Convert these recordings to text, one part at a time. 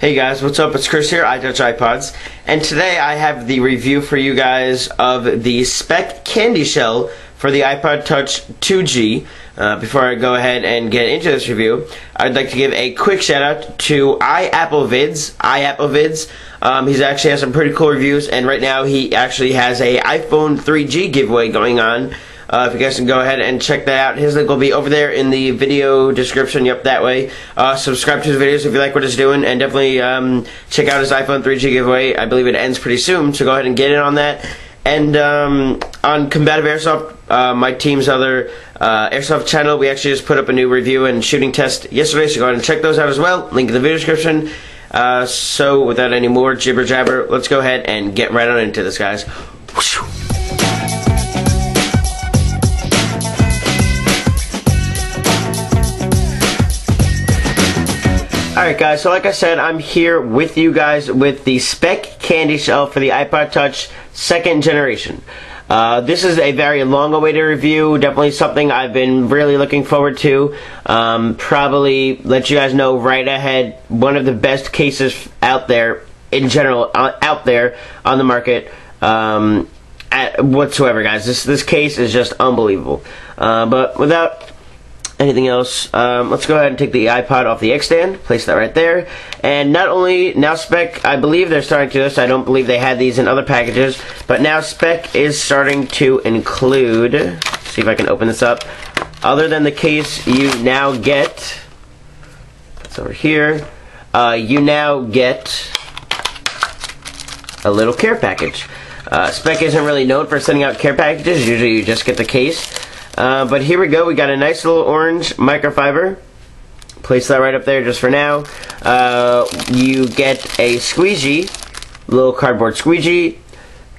Hey guys, what's up? It's Chris here, iTouch and today I have the review for you guys of the Speck CandyShell for the iPod Touch 2G. Before I go ahead and get into this review, I'd like to give a quick shout out to i-wrapz. He's actually has some pretty cool reviews, and right now he actually has a iPhone 3G giveaway going on. If you guys can go ahead and check that out, his link will be over there in the video description. Yep, that way. Subscribe to his videos if you like what he's doing, and definitely check out his iPhone 3G giveaway. I believe it ends pretty soon, so go ahead and get in on that. And on Combative Airsoft, my team's other Airsoft channel, we actually just put up a new review and shooting test yesterday, so go ahead and check those out as well. Link in the video description. So without any more jibber jabber, let's go ahead and get right on into this, guys. Alright guys, so like I said, I'm here with you guys with the Speck CandyShell for the iPod Touch 2nd generation. This is a very long-awaited review, definitely something I've been really looking forward to. Probably let you guys know right ahead, one of the best cases out there, in general, out there on the market, whatsoever, guys. This case is just unbelievable. But without anything else, let's go ahead and take the iPod off the X stand, place that right there. And not only, now Speck, I believe they're starting to do this, I don't believe they had these in other packages, but now Speck is starting to include, see if I can open this up, other than the case, you now get, it's over here, you now get a little care package. Speck isn't really known for sending out care packages, usually you just get the case. But here we go, we got a nice little orange microfiber. Place that right up there just for now. You get a squeegee, little cardboard squeegee,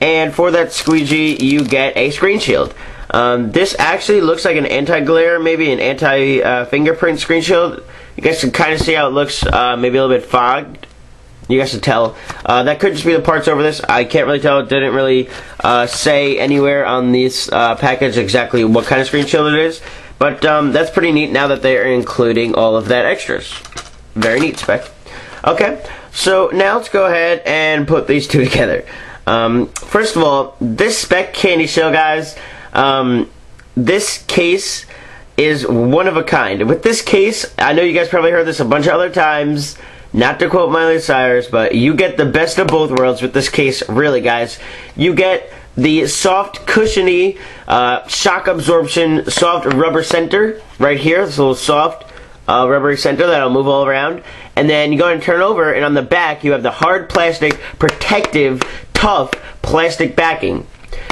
and for that squeegee you get a screen shield. This actually looks like an anti-glare, maybe an anti-fingerprint screen shield. You guys can kind of see how it looks, maybe a little bit fogged. You guys can tell. That could just be the parts over this. I can't really tell. It didn't really say anywhere on this package exactly what kind of screen shield it is. But that's pretty neat now that they're including all of that extras. Very neat, Speck. Okay, so now let's go ahead and put these two together. First of all, this Speck CandyShell, guys, this case is one of a kind. With this case, I know you guys probably heard this a bunch of other times. Not to quote Miley Cyrus, but you get the best of both worlds with this case, really, guys. You get the soft, cushiony, shock absorption, soft rubber center right here. This little soft, rubbery center that'll move all around. And then you go and turn over, and on the back, you have the hard plastic, protective, tough plastic backing.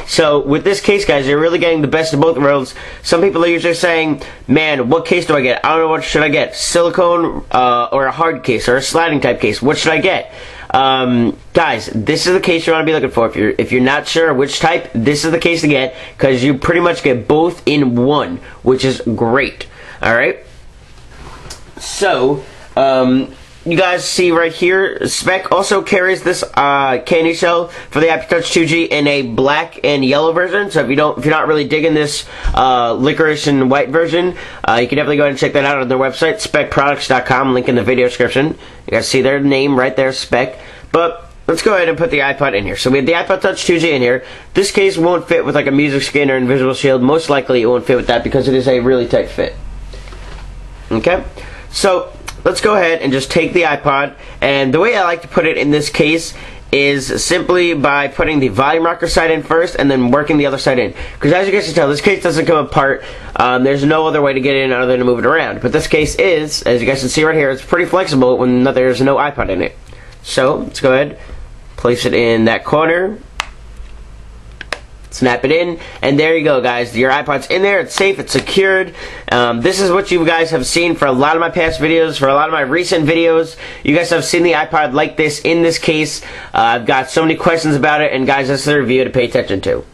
So with this case, guys, you're really getting the best of both worlds. Some people are usually saying, man, what case do I get? I don't know, what should I get? Silicone or a hard case or a sliding type case? What should I get? Guys, this is the case you want to be looking for. If you're not sure which type, this is the case to get, because you pretty much get both in one, which is great. Alright? So, you guys see right here, Speck also carries this CandyShell for the iPod Touch 2G in a black and yellow version. So if you're not really digging this licorice and white version, you can definitely go ahead and check that out on their website, speckproducts.com. Link in the video description. You guys see their name right there, Speck. But let's go ahead and put the iPod in here. So we have the iPod Touch 2G in here. This case won't fit with like a music scanner and visual shield. Most likely it won't fit with that because it is a really tight fit. Okay, so let's go ahead and just take the iPod, and the way I like to put it in this case is simply by putting the volume rocker side in first and then working the other side in. Because as you guys can tell, this case doesn't come apart. There's no other way to get it in other than to move it around. But this case is, as you guys can see right here, it's pretty flexible when there's no iPod in it. So let's go ahead, place it in that corner. Snap it in, and there you go, guys. Your iPod's in there. It's safe. It's secured. This is what you guys have seen for a lot of my past videos, for a lot of my recent videos. You guys have seen the iPod like this in this case. I've got so many questions about it, and guys, this is a review to pay attention to.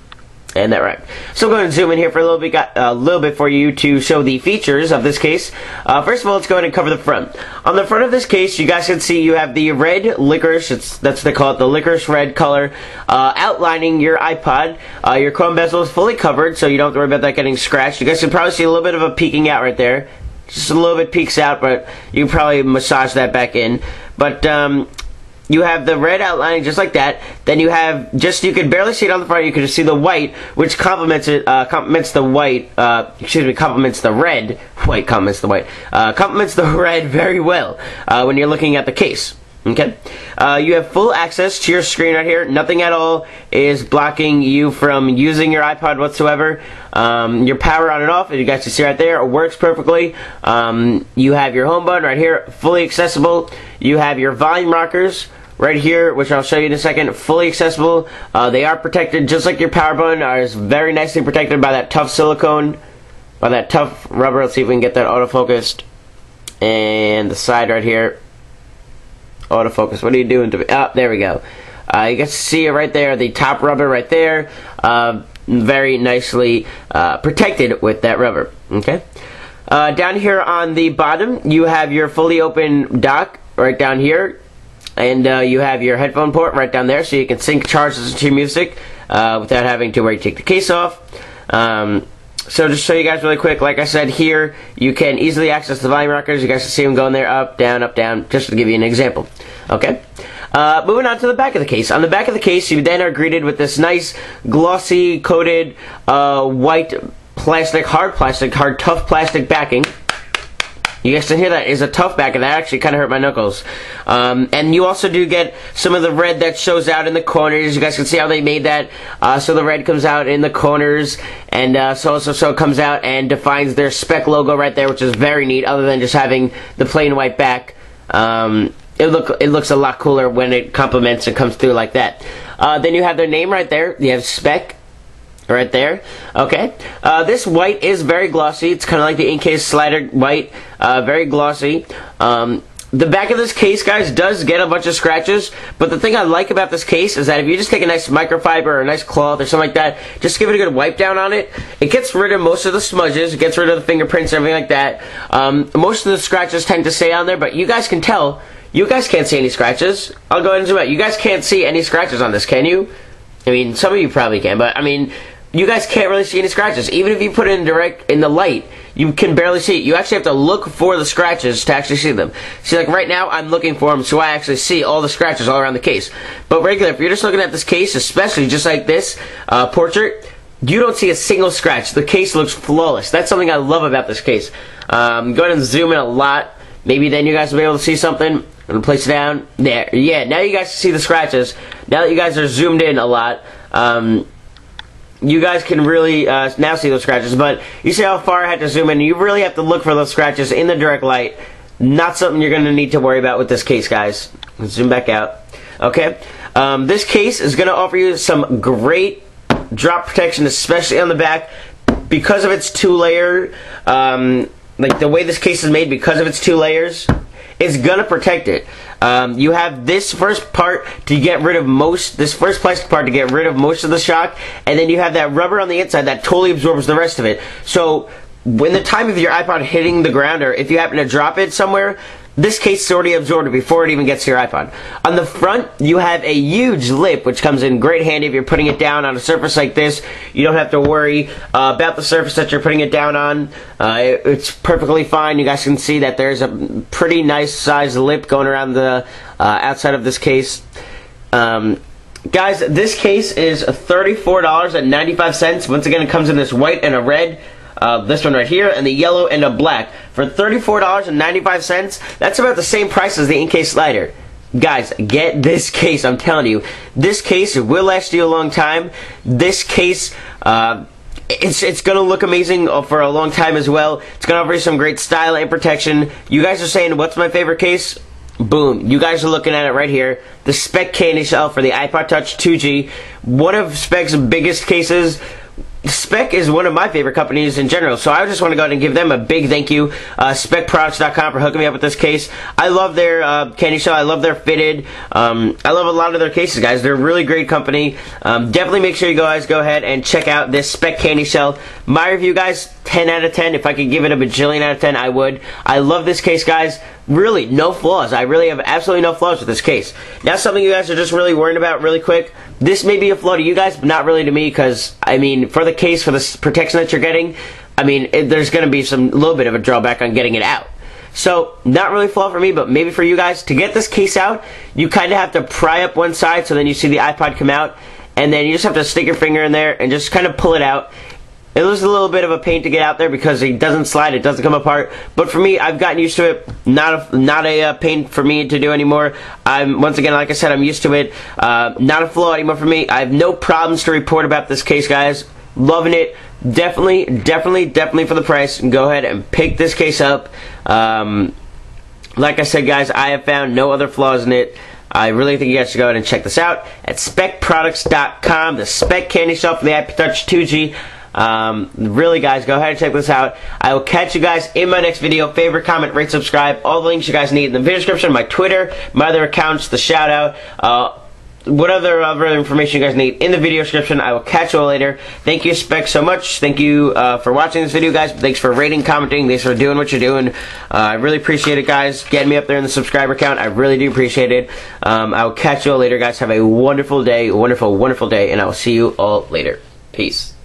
And that right. So I'm going to zoom in here for a little bit for you to show the features of this case. First of all, let's go ahead and cover the front. On the front of this case, you guys can see you have the red licorice, that's what they call it, the licorice red color, outlining your iPod. Your chrome bezel is fully covered, so you don't have to worry about that getting scratched. You guys can probably see a little bit of a peeking out right there. just a little bit peeks out, but you can probably massage that back in. But you have the red outlining just like that. Then you have you can barely see it on the front. You can just see the white, which complements it. Complements the white. Complements the red. White complements the white. Complements the red very well when you're looking at the case. Okay. You have full access to your screen right here. Nothing at all is blocking you from using your iPod whatsoever. Your power on and off, as you guys can see right there, works perfectly. You have your home button right here, fully accessible. You have your volume rockers right here, which I'll show you in a second, fully accessible. They are protected just like your power button is very nicely protected by that tough silicone, by that tough rubber. Let's see if we can get that autofocused. And the side right here, autofocus. What are you doing to me? Oh, there we go. You get to see it right there, the top rubber right there, very nicely protected with that rubber. Okay. Down here on the bottom, you have your fully open dock right down here. And you have your headphone port right down there, so you can sync charges to your music without having to worry to take the case off. So just show you guys really quick, like I said here, you can easily access the volume rockers. You guys can see them going there, up, down, just to give you an example. Okay. Moving on to the back of the case. On the back of the case, you then are greeted with this nice, glossy, coated, white plastic, hard tough plastic backing. You guys can hear that is a tough back, and that actually kind of hurt my knuckles. And you also do get some of the red that shows out in the corners. You guys can see how they made that. So the red comes out in the corners, and so it comes out and defines their Speck logo right there, which is very neat. Other than just having the plain white back, it looks a lot cooler when it complements and comes through like that. Then you have their name right there. You have Speck right there. Okay. This white is very glossy. It's kind of like the in-case slider white. Very glossy. The back of this case, guys, does get a bunch of scratches, but the thing I like about this case is that if you just take a nice microfiber or a nice cloth or something like that, just give it a good wipe down on it, it gets rid of most of the smudges, it gets rid of the fingerprints and everything like that. Most of the scratches tend to stay on there, but you guys can tell, you guys can't see any scratches. I'll go ahead and zoom out. You guys can't see any scratches on this, can you? I mean, some of you probably can, but I mean, you guys can't really see any scratches. Even if you put it in the light, you can barely see it. You actually have to look for the scratches to actually see them. See, like right now, I'm looking for them, so I actually see all the scratches all around the case. But regular, if you're just looking at this case, especially just like this portrait, you don't see a single scratch. The case looks flawless. That's something I love about this case. Go ahead and zoom in a lot. Maybe then you guys will be able to see something. I'm going to place it down. There. Yeah, now you guys see the scratches. Now that you guys are zoomed in a lot, you guys can really now see those scratches, but you see how far I had to zoom in. You really have to look for those scratches in the direct light. Not something you're going to need to worry about with this case, guys. Let's zoom back out. Okay. This case is going to offer you some great drop protection, especially on the back, because of its two-layer, like the way this case is made, because of its two layers, it's going to protect it. You have this first part to get rid of this first plastic part to get rid of most of the shock, and then you have that rubber on the inside that totally absorbs the rest of it. So when the time of your iPod hitting the ground, or if you happen to drop it somewhere, this case is already absorbed before it even gets to your iPod. On the front, you have a huge lip, which comes in great handy if you're putting it down on a surface like this. You don't have to worry about the surface that you're putting it down on. It's perfectly fine. You guys can see that there's a pretty nice sized lip going around the outside of this case. Guys, this case is $34.95. Once again, it comes in this white and a red. This one right here, and the yellow and a black. For $34.95, that's about the same price as the in-case slider. Guys, get this case, I'm telling you. This case will last you a long time. This case, it's going to look amazing for a long time as well. It's going to offer you some great style and protection. You guys are saying, what's my favorite case? Boom. You guys are looking at it right here. The Speck CandyShell for the iPod Touch 2G. One of Speck's biggest cases. Speck is one of my favorite companies in general, so I just want to go ahead and give them a big thank you. SpeckProducts.com for hooking me up with this case. I love their CandyShell. I love their fitted. I love a lot of their cases, guys. They're a really great company. Definitely make sure you guys go ahead and check out this Speck CandyShell. My review, guys, 10 out of 10. If I could give it a bajillion out of 10, I would. I love this case, guys. Really, no flaws. I really have absolutely no flaws with this case. Now, something you guys are just really worried about really quick. This may be a flaw to you guys, but not really to me, because, I mean, for the case, for the protection that you're getting, I mean, there's going to be some little bit of a drawback on getting it out. So, not really a flaw for me, but maybe for you guys. To get this case out, you kind of have to pry up one side so then you see the iPod come out, and then you just have to stick your finger in there and just kind of pull it out. It was a little bit of a pain to get out there because it doesn't slide, it doesn't come apart. But for me, I've gotten used to it. Not a pain for me to do anymore. Once again, like I said, I'm used to it. Not a flaw anymore for me. I have no problems to report about this case, guys. Loving it. Definitely for the price. Go ahead and pick this case up. Like I said, guys, I have found no other flaws in it. I really think you guys should go ahead and check this out at speckproducts.com. The Speck CandyShell for the iPod Touch 2G. Really, guys, go ahead and check this out. I will catch you guys in my next video. Favorite, comment, rate, subscribe. All the links you guys need in the video description. My Twitter, my other accounts, the shout out. What other information you guys need in the video description. I will catch you all later. Thank you, Speck, so much. Thank you for watching this video, guys. Thanks for rating, commenting. Thanks for doing what you're doing. I really appreciate it, guys. Getting me up there in the subscriber count. I really do appreciate it. I will catch you all later, guys. Have a wonderful day, wonderful day, and I will see you all later. Peace.